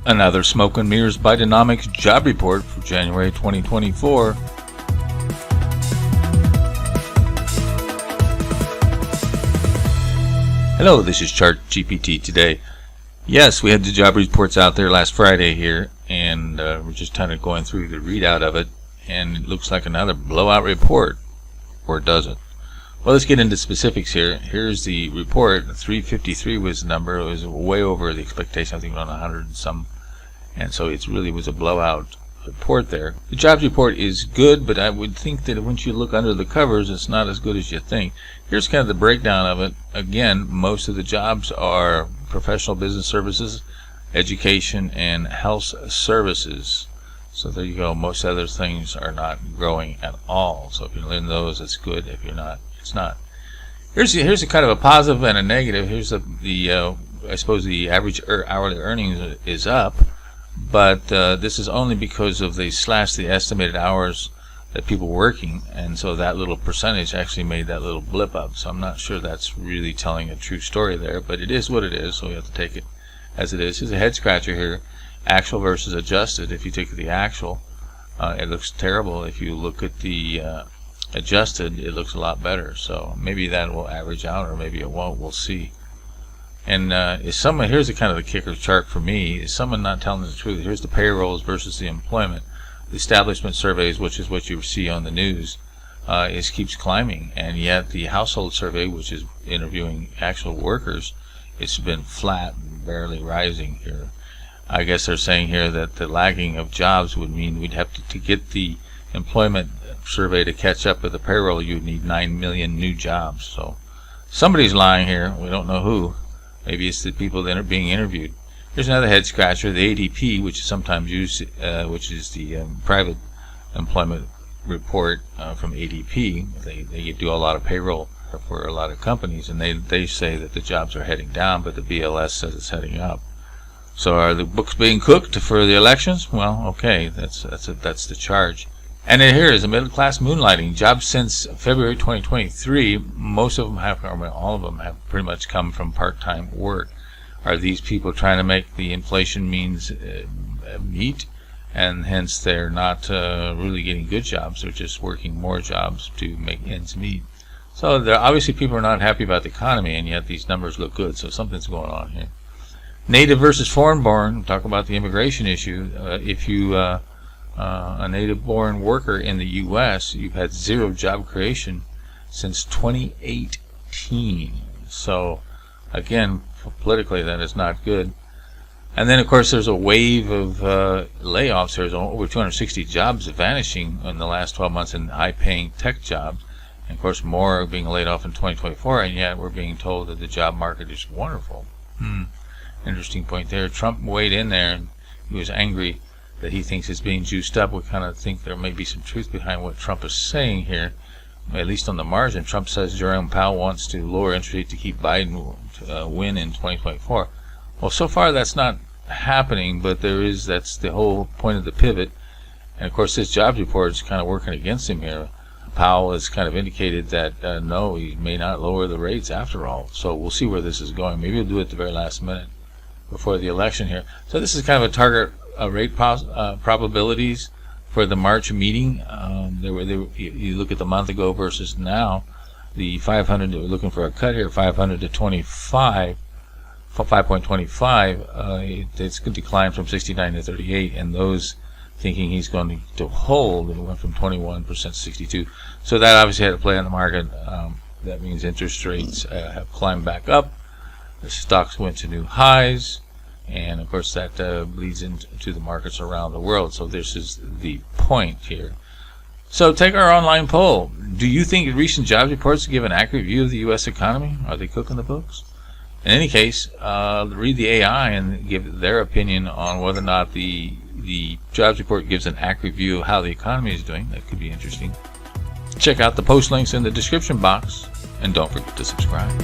Another smoke and mirrors Bidenomics Job Report for January 2024. Hello, this is ChartGPT today. Yes, we had the job reports out there last Friday here, and we're just kind of going through the readout of it, and it looks like another blowout report, or does it? Well, let's get into specifics here. Here's the report. 353 was the number. It was way over the expectation, I think around 100 and some. And so it really was a blowout report there. The jobs report is good, but I would think that once you look under the covers, it's not as good as you think. Here's kind of the breakdown of it. Again, most of the jobs are professional business services, education, and health services. So there you go. Most other things are not growing at all. So if you're in those, it's good. If you're not, it's not. Here's a kind of a positive and a negative. Here's the I suppose the average hourly earnings is up. But this is only because of they slashed the estimated hours that people were working, and so that little percentage actually made that little blip up. So I'm not sure that's really telling a true story there, but it is what it is, so we have to take it as it is. Here's a head scratcher here, actual versus adjusted. If you take the actual, it looks terrible. If you look at the adjusted, it looks a lot better. So maybe that will average out, or maybe it won't. We'll see. And is someone, here's the kind of the kicker chart for me, is someone not telling the truth. Here's the payrolls versus the employment. The establishment surveys, which is what you see on the news, keeps climbing, and yet the household survey, which is interviewing actual workers, it's been flat, barely rising here. I guess they're saying here that the lagging of jobs would mean we'd have to get the employment survey to catch up with the payroll, you'd need 9 million new jobs. So somebody's lying here. We don't know who. Maybe it's the people that are being interviewed. Here's another head scratcher, the ADP, which is sometimes used, which is the private employment report from ADP. They do a lot of payroll for a lot of companies, and they say that the jobs are heading down, but the BLS says it's heading up. So are the books being cooked for the elections? Well, okay, that's the charge. And then here is a middle class moonlighting. Jobs since February 2023, most of them have, or all of them have pretty much come from part-time work. Are these people trying to make the inflation means meet, and hence they're not really getting good jobs? They're just working more jobs to make ends meet. So obviously people are not happy about the economy, and yet these numbers look good. So something's going on here. Native versus foreign-born. Talk about the immigration issue. If you a native-born worker in the U.S., you've had zero job creation since 2018. So, again, politically, that is not good. And then, of course, there's a wave of layoffs. There's over 260 jobs vanishing in the last 12 months in high-paying tech jobs. And, of course, more are being laid off in 2024, and yet we're being told that the job market is wonderful. Interesting point there. Trump weighed in there, and he was angry that he thinks it's being juiced up. We kind of think there may be some truth behind what Trump is saying here, at least on the margin. Trump says Jerome Powell wants to lower interest rate to keep Biden win in 2024. Well, so far that's not happening, but that's the whole point of the pivot. And of course this jobs report is kind of working against him here. Powell has kind of indicated that no, he may not lower the rates after all. So we'll see where this is going. Maybe he'll do it at the very last minute before the election here. So this is kind of a target rate probabilities for the March meeting. You look at the month ago versus now, the 500, we're looking for a cut here, 500 to 25, 5.25, it's going to decline from 69 to 38, and those thinking he's going to hold, and it went from 21% to 62. So that obviously had to play on the market. That means interest rates have climbed back up. The stocks went to new highs. And of course that leads into the markets around the world. So this is the point here. So take our online poll. Do you think recent jobs reports give an accurate view of the U.S. economy? Are they cooking the books? In any case, read the AI and give their opinion on whether or not the jobs report gives an accurate view of how the economy is doing. That could be interesting. Check out the post links in the description box, and don't forget to subscribe.